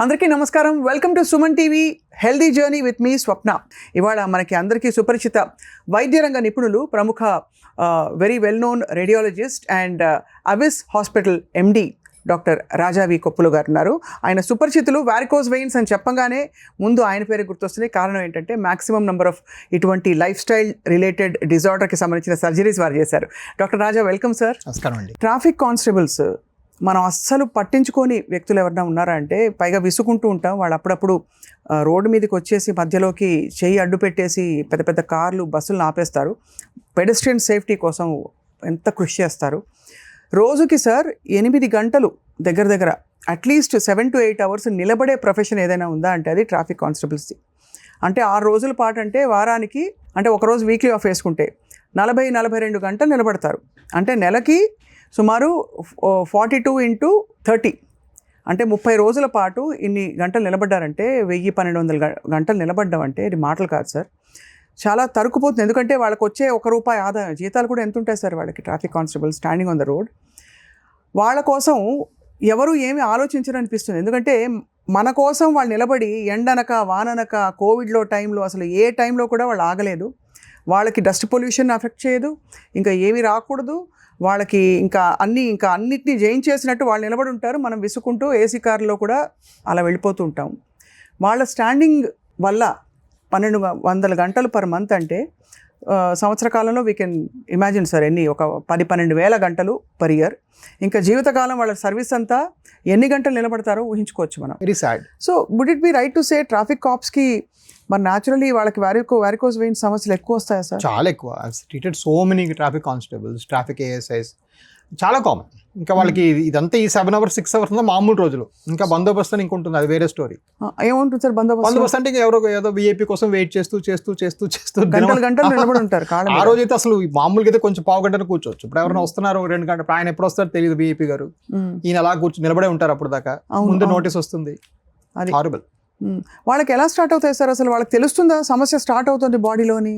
అందరికీ నమస్కారం. Welcome to Suman TV healthy journey with me Swapna. ఇవాళ మనకి అందరికీ సుపరిచిత వైద్య రంగ నిపుణులు, ప్రముఖ very well known radiologist and Avis hospital MD doctor Raja V Koppulu గారు ఉన్నారు. ఆయన సుపరిచితులు. వారికోజ్ వెయిన్స్ అని చెప్పగానే ముందు ఆయన పేరు గుర్తొస్తుంది. కారణం ఏంటంటే మ్యాక్సిమం నెంబర్ ఆఫ్ ఇటువంటి లైఫ్ స్టైల్ రిలేటెడ్ డిజార్డర్కి సంబంధించిన సర్జరీస్ వారు చేశారు. డాక్టర్ రాజా, వెల్కమ్ సార్. నమస్కారం అండి. ట్రాఫిక్ కానిస్టేబుల్స్ మనం అస్సలు పట్టించుకొని వ్యక్తులు ఎవరైనా ఉన్నారా అంటే, పైగా విసుకుంటూ ఉంటాం. వాళ్ళు అప్పుడప్పుడు రోడ్డు మీదకి వచ్చేసి మధ్యలోకి చెయ్యి అడ్డు పెట్టేసి పెద్ద పెద్ద కార్లు, బస్సులను ఆపేస్తారు. పెడెస్ట్రియన్ సేఫ్టీ కోసం ఎంత కృషి చేస్తారు. రోజుకి సార్ 8 గంటలు దగ్గర అట్లీస్ట్ 7 to 8 hours నిలబడే ప్రొఫెషన్ ఏదైనా ఉందా అంటే అది ట్రాఫిక్ కానిస్టేబుల్స్ది. అంటే 6 రోజుల పాటు, అంటే వారానికి, అంటే ఒకరోజు వీక్లీ ఆఫ్ వేసుకుంటే 40-42 గంటలు నిలబడతారు. అంటే నెలకి సుమారు 42 into 30, అంటే 30 రోజుల పాటు ఇన్ని గంటలు నిలబడ్డారంటే 1000-1200 గంటలు నిలబడ్డం అంటే ఇది మాటలు కాదు సార్. చాలా తరుకుపోతుంది. ఎందుకంటే వాళ్ళకి వచ్చే ₹1 ఆదాయం, జీతాలు కూడా ఎంత ఉంటాయి సార్ వాళ్ళకి, traffic constable standing on the road. వాళ్ళ కోసం ఎవరు ఏమి ఆలోచించరనిపిస్తుంది. ఎందుకంటే మన కోసం వాళ్ళు నిలబడి ఎండనక వాననక కోవిడ్లో టైంలో అసలు ఏ టైంలో కూడా వాళ్ళు ఆగలేదు. వాళ్ళకి డస్ట్ పొల్యూషన్ అఫెక్ట్ చేయదు, ఇంకా ఏమీ రాకూడదు వాళ్ళకి, ఇంకా అన్నిటినీ జయించేసినట్టు వాళ్ళు నిలబడి ఉంటారు. మనం విసుకుంటూ ఏసీ కార్లో కూడా అలా వెళ్ళిపోతూ ఉంటాం. వాళ్ళ స్టాండింగ్ వల్ల 1200 గంటలు పర్ మంత్ అంటే సంవత్సర కాలంలో వీ కెన్ ఇమాజిన్ సార్ ఎన్ని, ఒక 10-12 వేల గంటలు పర్ ఇయర్. ఇంకా జీవితకాలం వాళ్ళ సర్వీస్ అంతా ఎన్ని గంటలు నిలబడతారో ఊహించుకోవచ్చు మనం. Very sad. So would it be right to say traffic కాప్స్కి మరి న్యాచురలీ వాళ్ళకి వారికోజ్ వెయిన్స్ సమస్యలు ఎక్కువ వస్తాయా సార్? చాలా ఎక్కువ. Treated so many traffic constables, traffic ASIs, చాలా కామన్. ఇంకా వాళ్ళకి ఇదంతా ఈ 7 hours 6 hours మామూలు రోజులు. ఇంకా బందోబస్తు ఇంకుంటుంది, అది వేరే స్టోరీ. ఏముంటుంది సార్ బందోబస్తు అంటే ఎవరో ఏదో విఐపీ కోసం వెయిట్ చేస్తూ గంటలు నిలబడి ఉంటారు. ఆ రోజు అయితే అసలు మామూలుగా అయితే కొంచెం పావు గంటలు కూర్చోవచ్చు. ఇప్పుడు ఎవరైనా వస్తున్నారు 2 గంటలు, ఆయన ఎప్పుడు వస్తారో తెలియదు విఐపీ గారు. ఈయన అలా నిలబడే ఉంటారు అప్పుడు దాకా. ముందు నోటీస్ వస్తుంది. అది హారబుల్. వాళ్ళకి ఎలా స్టార్ట్ అవుతాయి సార్? అసలు వాళ్ళకి తెలుస్తుందా సమస్య స్టార్ట్ అవుతుంది బాడీలోని?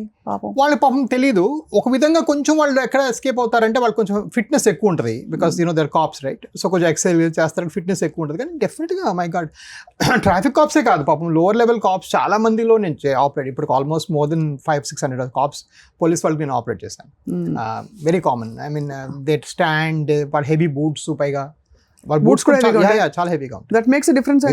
వాళ్ళకి పాపం తెలియదు. ఒక విధంగా కొంచెం వాళ్ళు ఎక్కడ ఎస్కేప్ అవుతారంటే వాళ్ళకి కొంచెం ఫిట్నెస్ ఎక్కువ ఉంటుంది. Because they're cops, right? So కొంచెం ఎక్సర్సైజ్ చేస్తారని ఫిట్నెస్ ఎక్కువ ఉంటుంది. కానీ డెఫినెట్గా మై గాడ్, ట్రాఫిక్ కాప్సే కాదు పాపం, లోవర్ లెవెల్ కాప్స్ చాలా మందిలో నేను ఆపరేట్, ఇప్పుడు almost more than 500-600 cops police వాళ్ళకి నేను ఆపరేట్ చేశాను. Very common. I mean they stand, వాళ్ళ హెవీ బూట్స్, పైగా వాళ్ళ బూట్స్ కూడా చాలా హెవీగా ఉంటుంది. That makes a difference.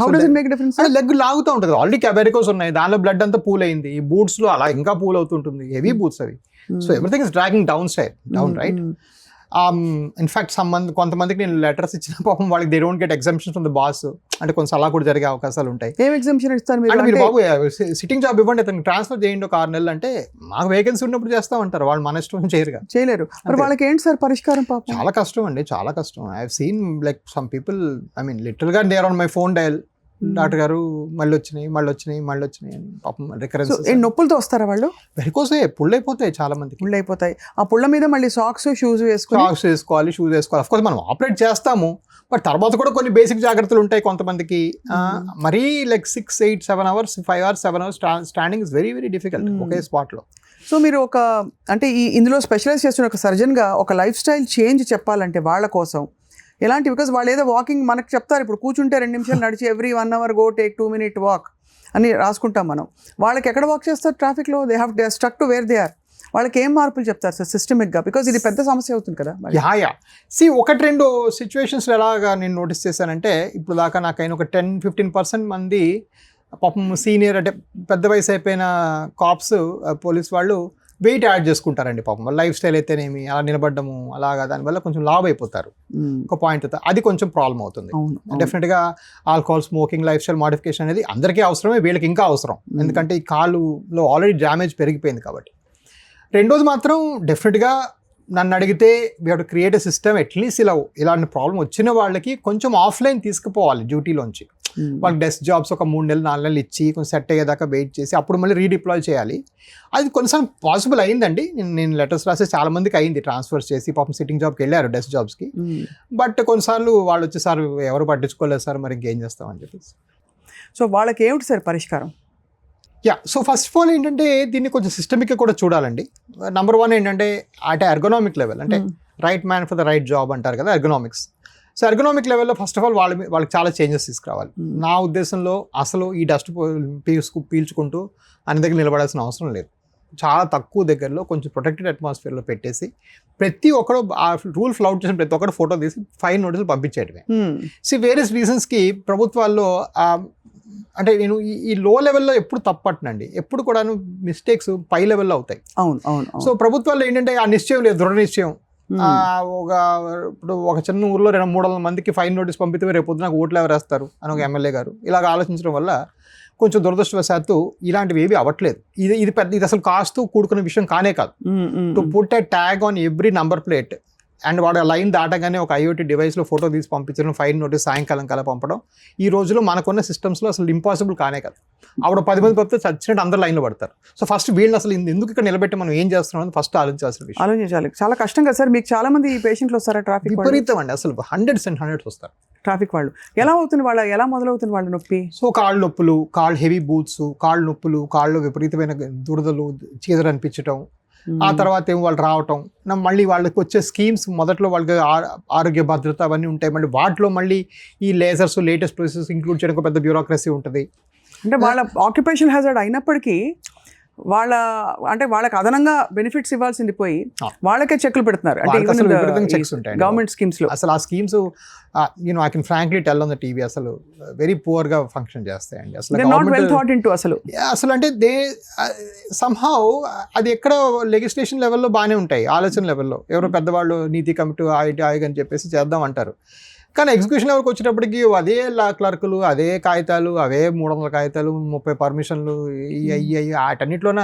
How does it make difference? Leg లాగుతూ ఉంటుంది. ఆల్రెడీ వెరికోస్ ఉన్నాయి, దానిలో బ్లడ్ అంతా పూల్ అయింది. ఈ బూట్స్ లో అలా ఇంకా పూల్ అవుతుంటుంది. హెవీ బూట్స్ అవి. So everything is dragging down right. In fact కొంతమందికి నేను లెటర్స్ ఇచ్చిన పాపం వాళ్ళకి they don't get exemptions from the boss. అంటే కొంచెం అలా కూడా జరిగే అవకాశాలు ఉంటాయి. ఏం ఎగ్జామ్షన్ ఇస్తారు అంటే మీరు బాబు సిట్టింగ్ జాబ్ ఇవ్వండి, అతనికి ట్రాన్స్ఫర్ చేయండి ఒక 6 నెలలు అంటే, మాకు వేకెన్సీ ఉన్నప్పుడు చేస్తామంటారు. వాళ్ళు మన ఇష్టం చేయలేరు. మరి వాళ్ళకి ఏంటి సార్ పరిష్కారం? పాపం చాలా కష్టం అండి, చాలా కష్టం. I have seen like some people, I mean literal గా they are on my phone dial, doctor గారు మళ్ళీ వచ్చినాయి పాపం రికరెన్స్. నొప్పులతో వస్తారా వాళ్ళు? వెరికోసే పుళ్ళు అయిపోతాయి, చాలా మందికి పుళ్ళు అయిపోతాయి. ఆ పుళ్ళ మీద మళ్ళీ సాక్స్ షూస్ వేసుకోవాలి. అఫ్ కోర్స్ మనం ఆపరేట్ చేస్తాము, బట్ తర్వాత కూడా కొన్ని బేసిక్ జాగ్రత్తలు ఉంటాయి కొంతమందికి. మరీ like 6, 8, 7 hours, 5 hours, 7 hours standing is very difficult okay spot లో. సో మీరు అంటే ఇందులో స్పెషలైజ్ చేస్తున్న ఒక సర్జన్గా ఒక లైఫ్ స్టైల్ చేంజ్ చెప్పాలంటే వాళ్ళ కోసం ఎలాంటి? బికాజ్ వాళ్ళు ఏదో వాకింగ్ మనకు చెప్తారు, ఇప్పుడు కూర్చుంటే 2 నిమిషాలు నడిచి every 1 hour go take 2 minute walk అని రాసుకుంటాం మనం. వాళ్ళకి ఎక్కడ వాక్ చేస్తారు ట్రాఫిక్లో? They have stuck to where they are. వాళ్ళకి ఏం మార్పులు చెప్తారు సార్ సిస్టమిక్గా? బికాజ్ ఇది పెద్ద సమస్య అవుతుంది కదా. ఒకటి రెండు సిచ్యువేషన్స్ ఎలాగా నేను నోటీస్ చేశానంటే, ఇప్పుడు దాకా నాకైనా ఒక 10-15% మంది పాపం సీనియర్, అంటే పెద్ద వయసు అయిపోయిన కాప్స్, పోలీస్ వాళ్ళు వెయిట్ యాడ్ చేసుకుంటారండి పాపం. లైఫ్ స్టైల్ అయితేనేమి, అలా నిలబడ్డము, అలాగా దానివల్ల కొంచెం లావ్ అయిపోతారు. ఒక పాయింట్ అది కొంచెం ప్రాబ్లం అవుతుంది. డెఫినెట్గా alcohol, smoking, life style modification అనేది అందరికీ అవసరమే, వీళ్ళకి ఇంకా అవసరం. ఎందుకంటే ఈ కాలులో ఆల్రెడీ డ్యామేజ్ పెరిగిపోయింది కాబట్టి. రెండోది మాత్రం డెఫినెట్గా నన్ను అడిగితే we have to create a system. At least ఇలాంటి ప్రాబ్లం వచ్చిన వాళ్ళకి కొంచెం ఆఫ్లైన్ తీసుకుపోవాలి డ్యూటీలోంచి. వాళ్ళకి డెస్క్ జాబ్స్ ఒక 3 నెలలు 4 నెలలు ఇచ్చి కొంచెం సెట్ అయ్యేదాకా వెయిట్ చేసి అప్పుడు మళ్ళీ రీడిప్లాయ్ చేయాలి. అది కొన్నిసార్లు పాసిబుల్ అయిందండి. నేను లెటర్స్ రాసి చాలా మందికి అయింది, ట్రాన్స్ఫర్ చేసి పాపం సిట్టింగ్ జాబ్కి వెళ్ళారు, డెస్క్ జాబ్స్కి. బట్ కొన్నిసార్లు వాళ్ళు వచ్చి, సార్ ఎవరు పట్టించుకోలేదు సార్, మరి ఇంకేం చేస్తామని చెప్పేసి. సో వాళ్ళకి ఏమిటి సార్ పరిష్కారం? సో ఫస్ట్ ఆఫ్ ఆల్ ఏంటంటే దీన్ని కొంచెం సిస్టమిక్గా కూడా చూడాలండి. నెంబర్ 1 ఏంటంటే అట్ ఎర్గనామిక్ లెవెల్, అంటే right man for the right job అంటారు కదా, ఎర్గనామిక్స్. సో ఎర్గనామిక్ లెవెల్లో ఫస్ట్ ఆఫ్ ఆల్ వాళ్ళకి చాలా చేంజెస్ తీసుకురావాలి. నా ఉద్దేశంలో అసలు ఈ డస్ట్ పీల్చుకుంటూ అన్ని దగ్గర నిలబడాల్సిన అవసరం లేదు. చాలా తక్కువ దగ్గరలో కొంచెం ప్రొటెక్టెడ్ అట్మాస్ఫియర్లో పెట్టేసి ప్రతి ఒక్కరు ఆ రూల్ ఫ్లౌట్ చేసిన ప్రతి ఒక్కరు ఫోటో తీసి ఫైన్ నోటీసులు పంపించేయడమే. వేరియస్ రీజన్స్కి ప్రభుత్వాల్లో అంటే నేను ఈ లో లెవెల్లో ఎప్పుడు తప్పట్నండి, ఎప్పుడు కూడా మిస్టేక్స్ పై లెవెల్లో అవుతాయి. సో ప్రభుత్వాల్లో ఏంటంటే ఆ నిశ్చయం లేదు, దృఢ నిశ్చయం. ఇప్పుడు ఒక చిన్న ఊర్లో 200-300 మందికి ఫైన్ నోటీస్ పంపితే రేపు పొద్దున ఓట్లు ఎవరు వేస్తారు అని ఒక ఎమ్మెల్యే గారు ఇలాగ ఆలోచించడం వల్ల కొంచెం దురదృష్టవశాత్తు ఇలాంటివి ఏవి అవ్వట్లేదు. ఇది అసలు కాస్తూ కూడుకున్న విషయం కానే కాదు. To put a tag on every number plate and వాడు ఆ లైన్ దాటగానే ఒక IoT డివైస్లో ఫోటో తీసి పంపించడం, ఫైన్ నోటీస్ సాయంకాలం కల్లా పంపడం ఈ రోజులో మనకున్న సిస్టమ్స్లో అసలు ఇంపాసిబుల్ కానే కాదు. ఆవిడ 10 మంది పంపితే చచ్చినట్టు అందరు లైన్లో పడతారు. సో ఫస్ట్ వీళ్ళని అసలు ఎందుకు ఇక్కడ నిలబెట్టి మనం ఏం చేస్తున్నాం అని ఫస్ట్ ఆలోచించాల్సిన విషయం. ఆలోచించాలి. చాలా కష్టం కదా సార్. మీకు చాలా మంది పేషెంట్లు వస్తారా ట్రాఫిక్? విపరీతం అండి, అసలు 100% వస్తారు ట్రాఫిక్ వాళ్ళు. ఎలా మొదలవుతుంది వాళ్ళ నొప్పి? సో కాళ్ళు నొప్పులు, కాళ్ళు హెవీ బూట్స్, కాళ్ళు నొప్పులు, కాళ్ళు విపరీతమైన దురదలు, చీదలు అనిపించడం, ఆ తర్వాత ఏమో వాళ్ళు రావటం, మళ్ళీ వాళ్ళకి వచ్చే స్కీమ్స్ మొదట్లో వాళ్ళకి ఆరోగ్య భద్రత అవన్నీ ఉంటాయి. మళ్ళీ వాటిలో మళ్ళీ ఈ లేజర్స్ లేటెస్ట్ ప్రాసెస్ ఇంక్లూడ్ చేయడం ఒక పెద్ద బ్యూరోక్రసీ ఉంటుంది. అంటే వాళ్ళ ఆక్యుపేషన్ హ్యాజర్డ్ అయినప్పటికీ వాళ్ళకి అదనంగా బెనిఫిట్స్ ఇవ్వాల్సింది పోయి వాళ్ళకే చెక్లు పెడుతున్నారు. అంటే చెక్స్ ఉంటాయి గవర్నమెంట్ స్కీమ్స్ లో. అసలు ఆ schemes I can frankly tell on the TV అసలు వెరీ పువర్ గా ఫంక్షన్ చేస్తాయండి. అసలు అంటే దే సమ్హౌ అది ఎక్కడ లెజిస్లేషన్ లెవెల్లో బాగానే ఉంటాయి, ఆలోచన లెవెల్లో ఎవరో పెద్దవాళ్ళు నీతి కమిటీ ఆయోగ్ అని చెప్పేసి చేద్దాం అంటారు. కానీ ఎగ్జిక్యూషన్ లెవెల్కి వచ్చేటప్పటికి అదే క్లర్కులు, అదే కాగితాలు, అవే 300 కాగితాలు, 30 పర్మిషన్లు, అయ్యి వాటన్నిటిలోన.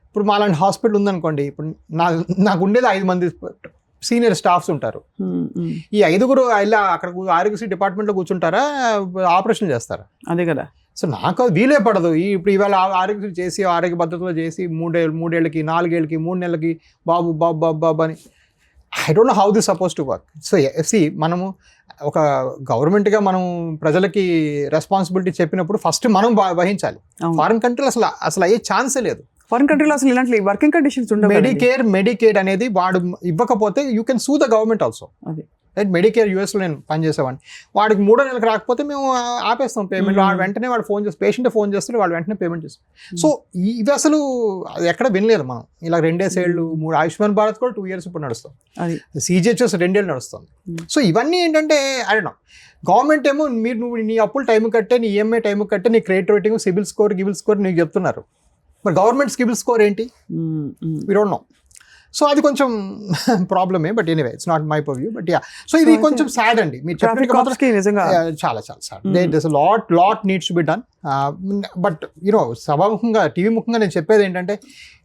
ఇప్పుడు మాలాంటి హాస్పిటల్ ఉందనుకోండి, ఇప్పుడు నాకు ఉండేది 5 మంది సీనియర్ స్టాఫ్స్ ఉంటారు. ఈ 5గురు ఇలా అక్కడ ఆరోగ్యశ్రీ డిపార్ట్మెంట్లో కూర్చుంటారా, ఆపరేషన్ చేస్తారా? అదే కదా. సో నాకు వీలే పడదు. ఇప్పుడు ఇవాళ ఆరోగ్యశ్రీ చేసి ఆరోగ్య భద్రతలో చేసి 3 ఏళ్ళకి 4 ఏళ్ళకి 3 నెలలకి బాబు అని I don't know how this suppose to work. So మనము ఒక గవర్నమెంట్గా మనం ప్రజలకి రెస్పాన్సిబిలిటీ చెప్పినప్పుడు ఫస్ట్ మనం వహించాలి. ఫారిన్ కంట్రీలో అసలు అయ్యే ఛాన్సే లేదు. ఫారిన్ కంట్రీలో అసలు ఇలాంటి వర్కింగ్ కండిషన్స్ ఉండవు. మెడికేర్ అనేది వాడు ఇవ్వకపోతే యూ కెన్ సూ the government also. Right, Medicare యూఎస్లో నేను పనిచేసేవాడిని. వాడికి 3 నెలలకు రాకపోతే మేము ఆపేస్తాం పేమెంట్. వాడు వెంటనే పేషెంట్ ఫోన్ చేస్తారు, వాళ్ళు వెంటనే పేమెంట్ చేస్తారు. సో ఇవి అసలు ఎక్కడ వినలేదు మనం. ఇలా 2 ఏళ్ళు 3 ఆయుష్మాన్ భారత్ కూడా 2 years ఇప్పుడు నడుస్తాం, CGHS 2 ఏళ్ళు నడుస్తుంది. సో ఇవన్నీ ఏంటంటే అడగడం గవర్నమెంట్ ఏమో నువ్వు నీ అప్పులు టైం కట్టే, నీ EMI టైం కట్టే, నీ క్రెడిట్ రేటింగ్, సిబిల్ స్కోర్ నీకు చెప్తున్నారు. మరి గవర్నమెంట్ సిబిల్ స్కోర్ ఏంటి? We don't know. సో అది కొంచెం ప్రాబ్లమే. But anyway it's not my purview. But so ఇది కొంచెం సాడ్ అండి. మీరు చాలా sad. There lot needs to be done. But సభాముఖంగా టీవీ ముఖంగా నేను చెప్పేది ఏంటంటే,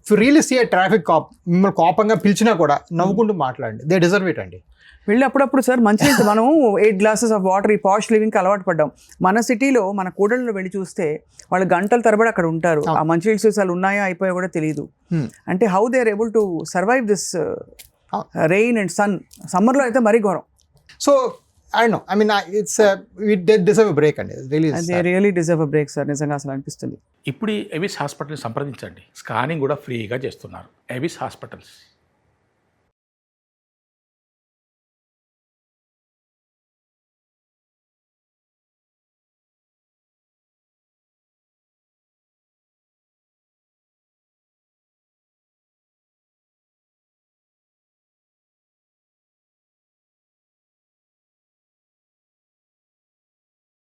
if you really see a traffic cop మిమ్మల్ని కోపంగా పిలిచినా కూడా నవ్వుకుంటూ మాట్లాడండి. దే డిజర్వ్ ఇట్ అండి. వెళ్ళి అప్పుడప్పుడు సార్ మంచి మనం 8 glasses ఆఫ్ వాటర్ ఈ పాష్ లివింగ్కి అలవాటు పడ్డాం. మన సిటీలో మన కూడళ్ళలో వెళ్ళి చూస్తే వాళ్ళు గంటల తరబడి అక్కడ ఉంటారు. ఆ మంచినీళ్ళ సీసాలు ఉన్నాయా అయిపోయా కూడా తెలియదు. అంటే how they are able to survive this rain and sun. సమ్మర్లో అయితే మరీ ఘోరం. సో డిజర్వ్ బ్రేక్ అండి. Really deserve a break sir. నిజంగా అసలు అనిపిస్తుంది. ఇప్పుడు ఎవిస్ హాస్పిటల్ని సంప్రదించండి. స్కానింగ్ కూడా ఫ్రీగా చేస్తున్నారు. Avis hospitals.